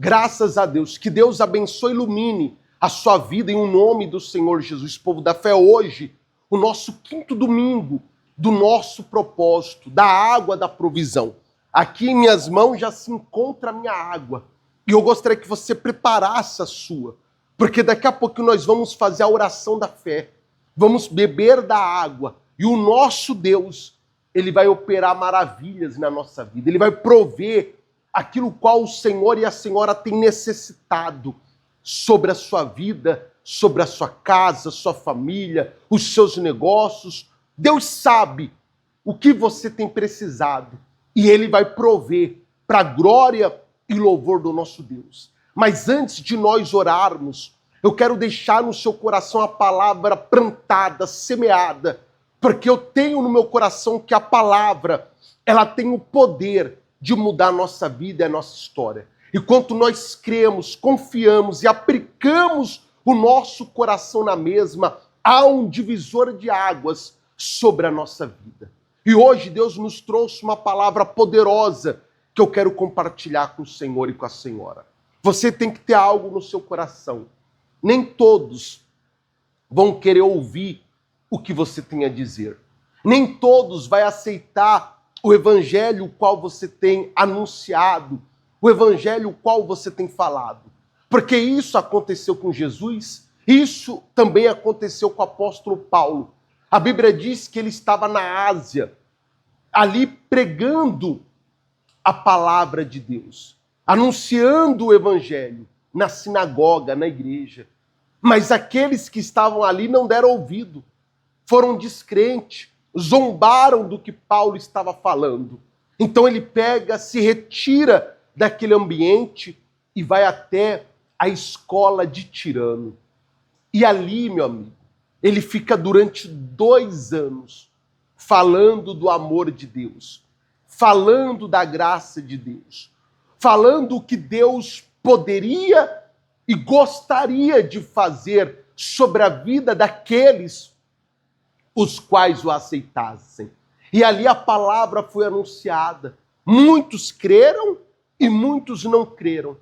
Graças a Deus. Que Deus abençoe e ilumine a sua vida em um nome do Senhor Jesus. Povo da fé, hoje, o nosso quinto domingo do nosso propósito, da água da provisão. Aqui em minhas mãos já se encontra a minha água. E eu gostaria que você preparasse a sua. Porque daqui a pouco nós vamos fazer a oração da fé. Vamos beber da água. E o nosso Deus, ele vai operar maravilhas na nossa vida. Ele vai prover aquilo qual o Senhor e a Senhora têm necessitado sobre a sua vida, sobre a sua casa, sua família, os seus negócios. Deus sabe o que você tem precisado e Ele vai prover para a glória e louvor do nosso Deus. Mas antes de nós orarmos, eu quero deixar no seu coração a palavra plantada, semeada, porque eu tenho no meu coração que a palavra, ela tem o poder de mudar a nossa vida e a nossa história. E quanto nós cremos, confiamos e aplicamos o nosso coração na mesma, há um divisor de águas sobre a nossa vida. E hoje Deus nos trouxe uma palavra poderosa que eu quero compartilhar com o Senhor e com a Senhora. Você tem que ter algo no seu coração. Nem todos vão querer ouvir o que você tem a dizer. Nem todos vão aceitar o evangelho o qual você tem anunciado, o evangelho o qual você tem falado. Porque isso aconteceu com Jesus, isso também aconteceu com o apóstolo Paulo. A Bíblia diz que ele estava na Ásia, ali pregando a palavra de Deus, anunciando o evangelho na sinagoga, na igreja. Mas aqueles que estavam ali não deram ouvido, foram descrentes, zombaram do que Paulo estava falando. Então ele pega, se retira daquele ambiente e vai até a escola de Tirano. E ali, meu amigo, ele fica durante 2 anos falando do amor de Deus, falando da graça de Deus, falando o que Deus poderia e gostaria de fazer sobre a vida daqueles os quais o aceitassem. E ali a palavra foi anunciada. Muitos creram e muitos não creram.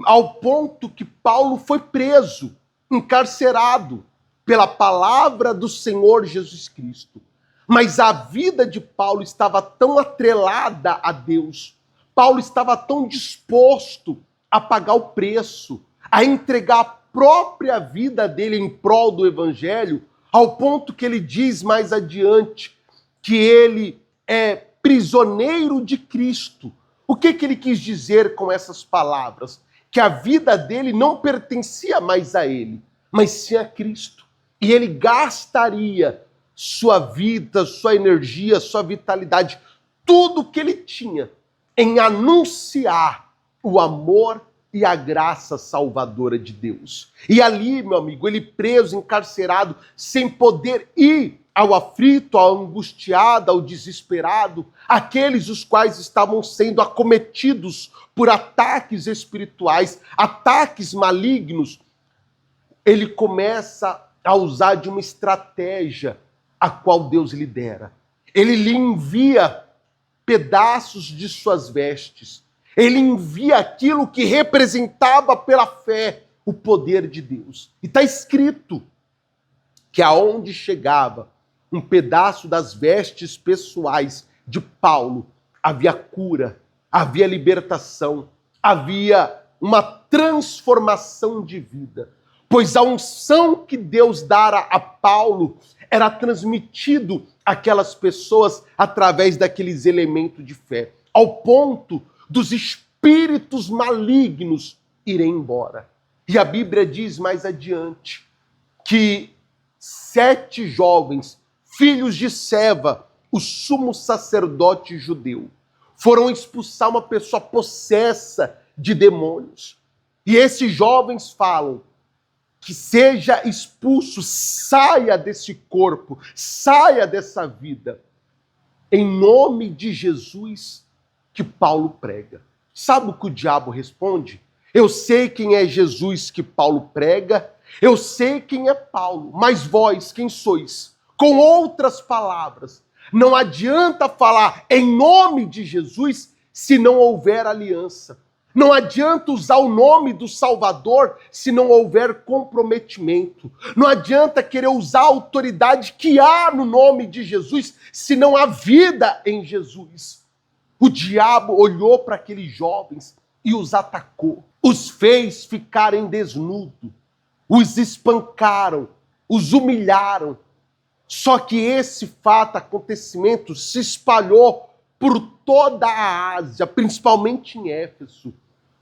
Ao ponto que Paulo foi preso, encarcerado pela palavra do Senhor Jesus Cristo. Mas a vida de Paulo estava tão atrelada a Deus. Paulo estava tão disposto a pagar o preço, a entregar a própria vida dele em prol do evangelho, ao ponto que ele diz mais adiante que ele é prisioneiro de Cristo. O que ele quis dizer com essas palavras? Que a vida dele não pertencia mais a ele, mas sim a Cristo. E ele gastaria sua vida, sua energia, sua vitalidade, tudo que ele tinha em anunciar o amor e a graça salvadora de Deus. E ali, meu amigo, ele preso, encarcerado, sem poder ir ao aflito, ao angustiado, ao desesperado, aqueles os quais estavam sendo acometidos por ataques espirituais, ataques malignos, ele começa a usar de uma estratégia a qual Deus lhe dera. Ele lhe envia pedaços de suas vestes. Ele envia aquilo que representava pela fé o poder de Deus. E está escrito que aonde chegava um pedaço das vestes pessoais de Paulo, havia cura, havia libertação, havia uma transformação de vida. Pois a unção que Deus dara a Paulo era transmitido àquelas pessoas através daqueles elementos de fé, ao ponto dos espíritos malignos irem embora. E a Bíblia diz mais adiante que 7 jovens, filhos de Seva, o sumo sacerdote judeu, foram expulsar uma pessoa possessa de demônios. E esses jovens falam que seja expulso, saia desse corpo, saia dessa vida, em nome de Jesus que Paulo prega. Sabe o que o diabo responde? Eu sei quem é Jesus que Paulo prega, eu sei quem é Paulo, mas vós, quem sois? Com outras palavras, não adianta falar em nome de Jesus se não houver aliança. Não adianta usar o nome do Salvador se não houver comprometimento. Não adianta querer usar a autoridade que há no nome de Jesus se não há vida em Jesus. O diabo olhou para aqueles jovens e os atacou. Os fez ficarem desnudos. Os espancaram. Os humilharam. Só que esse fato, acontecimento, se espalhou por toda a Ásia, principalmente em Éfeso.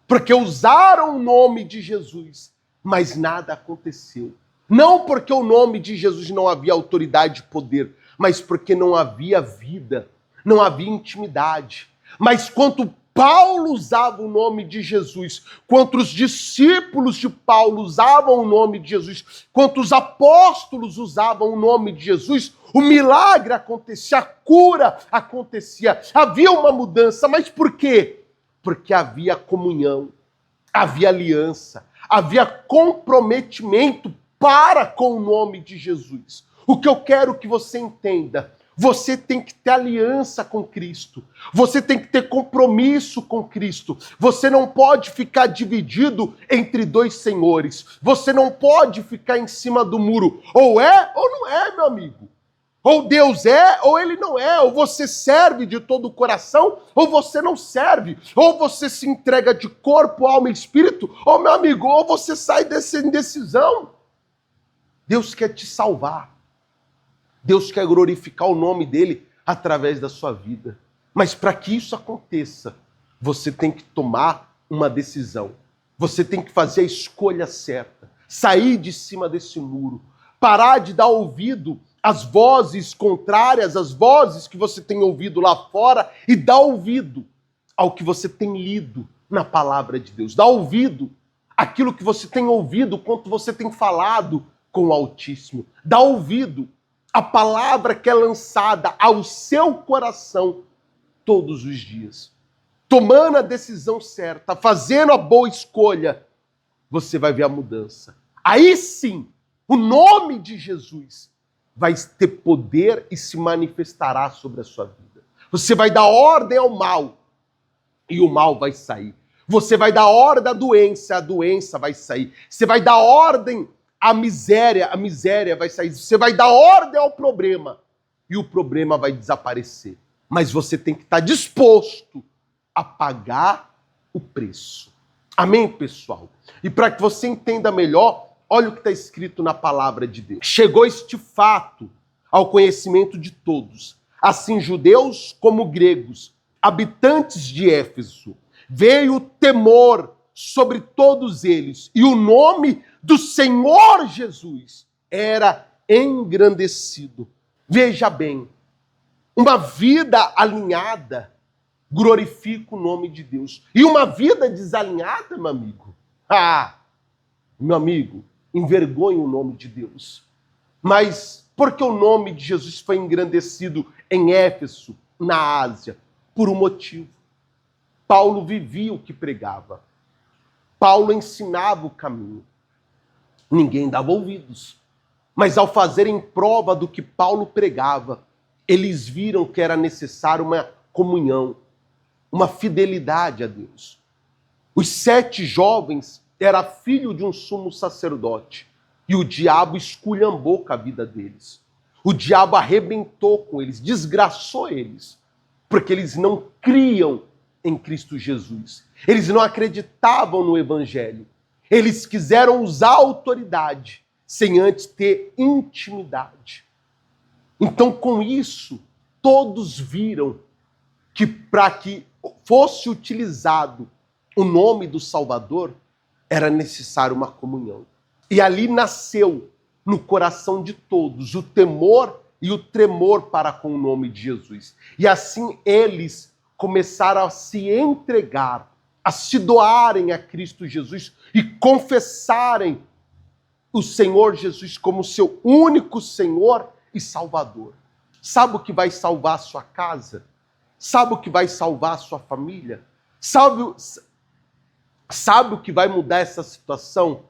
Porque usaram o nome de Jesus, mas nada aconteceu. Não porque o nome de Jesus não havia autoridade e poder, mas porque não havia vida, não havia intimidade. Mas quando Paulo usava o nome de Jesus, quanto os discípulos de Paulo usavam o nome de Jesus, quanto os apóstolos usavam o nome de Jesus, o milagre acontecia, a cura acontecia, havia uma mudança. Mas por quê? Porque havia comunhão, havia aliança, havia comprometimento para com o nome de Jesus. O que eu quero que você entenda, você tem que ter aliança com Cristo, você tem que ter compromisso com Cristo, você não pode ficar dividido entre dois senhores, você não pode ficar em cima do muro, ou é ou não é, meu amigo. Ou Deus é, ou ele não é. Ou você serve de todo o coração, ou você não serve. Ou você se entrega de corpo, alma e espírito, ou, meu amigo, ou você sai dessa indecisão. Deus quer te salvar. Deus quer glorificar o nome dele através da sua vida. Mas para que isso aconteça, você tem que tomar uma decisão. Você tem que fazer a escolha certa. Sair de cima desse muro. Parar de dar ouvido as vozes contrárias, as vozes que você tem ouvido lá fora, e dá ouvido ao que você tem lido na palavra de Deus. Dá ouvido àquilo que você tem ouvido, quanto você tem falado com o Altíssimo. Dá ouvido à palavra que é lançada ao seu coração todos os dias. Tomando a decisão certa, fazendo a boa escolha, você vai ver a mudança. Aí sim, o nome de Jesus vai ter poder e se manifestará sobre a sua vida. Você vai dar ordem ao mal e o mal vai sair. Você vai dar ordem à doença, a doença vai sair. Você vai dar ordem à miséria, a miséria vai sair. Você vai dar ordem ao problema e o problema vai desaparecer. Mas você tem que estar disposto a pagar o preço. Amém, pessoal? E para que você entenda melhor, olha o que está escrito na palavra de Deus. Chegou este fato ao conhecimento de todos, assim judeus como gregos, habitantes de Éfeso. Veio o temor sobre todos eles, e o nome do Senhor Jesus era engrandecido. Veja bem, uma vida alinhada glorifica o nome de Deus. E uma vida desalinhada, meu amigo, meu amigo, envergonha o nome de Deus. Mas por que o nome de Jesus foi engrandecido em Éfeso, na Ásia? Por um motivo. Paulo vivia o que pregava. Paulo ensinava o caminho. Ninguém dava ouvidos. Mas ao fazerem prova do que Paulo pregava, eles viram que era necessário uma comunhão, uma fidelidade a Deus. Os 7 jovens era filho de um sumo sacerdote. E o diabo esculhambou com a vida deles. O diabo arrebentou com eles, desgraçou eles. Porque eles não criam em Cristo Jesus. Eles não acreditavam no Evangelho. Eles quiseram usar a autoridade sem antes ter intimidade. Então, com isso, todos viram que para que fosse utilizado o nome do Salvador, era necessário uma comunhão. E ali nasceu no coração de todos o temor e o tremor para com o nome de Jesus. E assim eles começaram a se entregar, a se doarem a Cristo Jesus e confessarem o Senhor Jesus como seu único Senhor e Salvador. Sabe o que vai salvar a sua casa? Sabe o que vai salvar a sua família? Sabe o que vai mudar essa situação?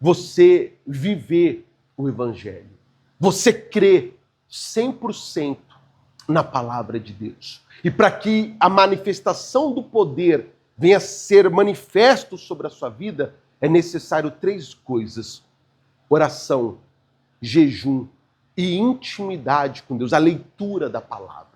Você viver o Evangelho. Você crer 100% na palavra de Deus. E para que a manifestação do poder venha ser manifesto sobre a sua vida, é necessário 3 coisas: oração, jejum e intimidade com Deus, a leitura da palavra.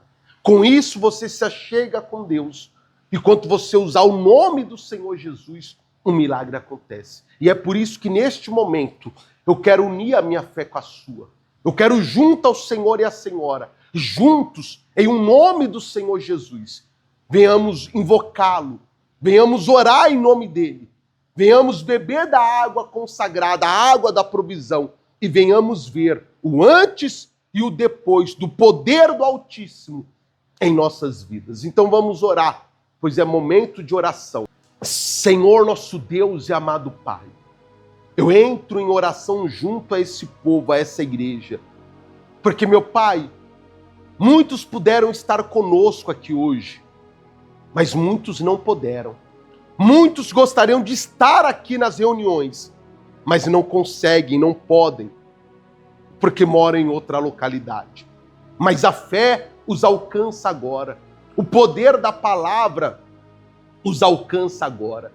Com isso você se achega com Deus. E quando você usar o nome do Senhor Jesus, um milagre acontece. E é por isso que neste momento eu quero unir a minha fé com a sua. Eu quero junto ao Senhor e à Senhora, juntos, em um nome do Senhor Jesus, venhamos invocá-lo, venhamos orar em nome dele, venhamos beber da água consagrada, a água da provisão, e venhamos ver o antes e o depois do poder do Altíssimo em nossas vidas. Então vamos orar, pois é momento de oração. Senhor, nosso Deus e amado Pai, eu entro em oração junto a esse povo, a essa igreja, porque, meu Pai, muitos puderam estar conosco aqui hoje, mas muitos não puderam. Muitos gostariam de estar aqui nas reuniões, mas não conseguem, não podem, porque moram em outra localidade. Mas a fé os alcança agora. O poder da palavra os alcança agora.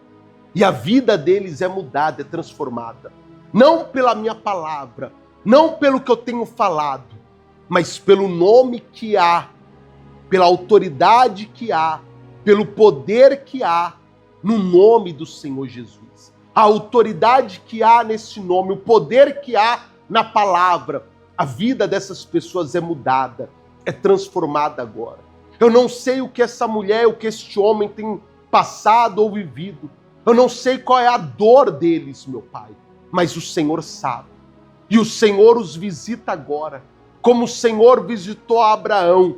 E a vida deles é mudada, é transformada. Não pela minha palavra, não pelo que eu tenho falado, mas pelo nome que há, pela autoridade que há, pelo poder que há no nome do Senhor Jesus. A autoridade que há nesse nome, o poder que há na palavra. A vida dessas pessoas é mudada, é transformada agora. Eu não sei o que essa mulher, o que este homem tem passado ou vivido. Eu não sei qual é a dor deles, meu Pai, mas o Senhor sabe. E o Senhor os visita agora, como o Senhor visitou a Abraão,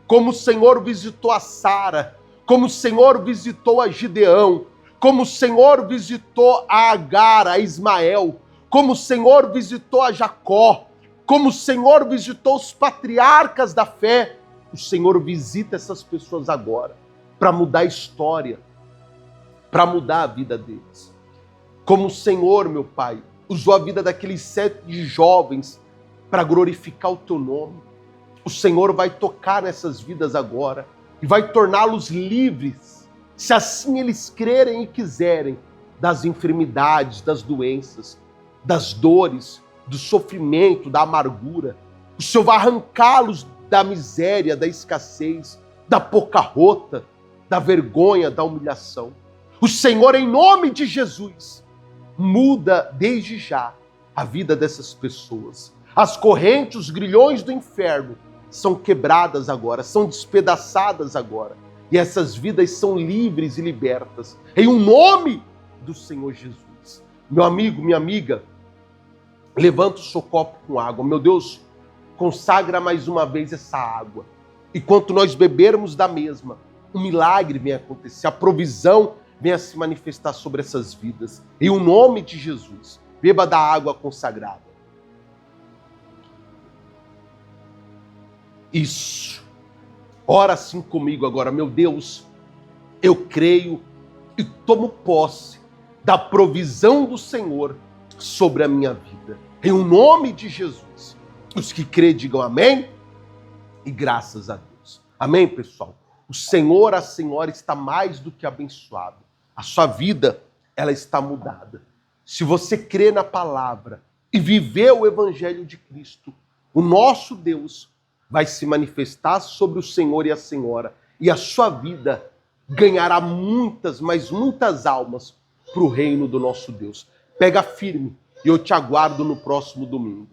como o Senhor visitou a Sara, como o Senhor visitou a Gideão, como o Senhor visitou a Agar, a Ismael, como o Senhor visitou a Jacó, como o Senhor visitou os patriarcas da fé. O Senhor visita essas pessoas agora para mudar a história, para mudar a vida deles. Como o Senhor, meu Pai, usou a vida daqueles 7 jovens para glorificar o teu nome. O Senhor vai tocar nessas vidas agora e vai torná-los livres, se assim eles crerem e quiserem, das enfermidades, das doenças, das dores, do sofrimento, da amargura. O Senhor vai arrancá-los da miséria, da escassez, da pouca rota, da vergonha, da humilhação. O Senhor, em nome de Jesus, muda desde já a vida dessas pessoas. As correntes, os grilhões do inferno são quebradas agora, são despedaçadas agora. E essas vidas são livres e libertas, em um nome do Senhor Jesus. Meu amigo, minha amiga, levanta o seu copo com água. Meu Deus, consagra mais uma vez essa água. E quando nós bebermos da mesma, um milagre vem acontecer, a provisão venha se manifestar sobre essas vidas. Em o nome de Jesus, beba da água consagrada. Isso. Ora assim comigo agora. Meu Deus, eu creio e tomo posse da provisão do Senhor sobre a minha vida. Em o nome de Jesus. Os que crêem digam amém e graças a Deus. Amém, pessoal? O Senhor, a Senhora está mais do que abençoado. A sua vida, ela está mudada. Se você crê na palavra e viver o Evangelho de Cristo, o nosso Deus vai se manifestar sobre o Senhor e a Senhora, e a sua vida ganhará muitas, mas muitas almas para o reino do nosso Deus. Pega firme e eu te aguardo no próximo domingo.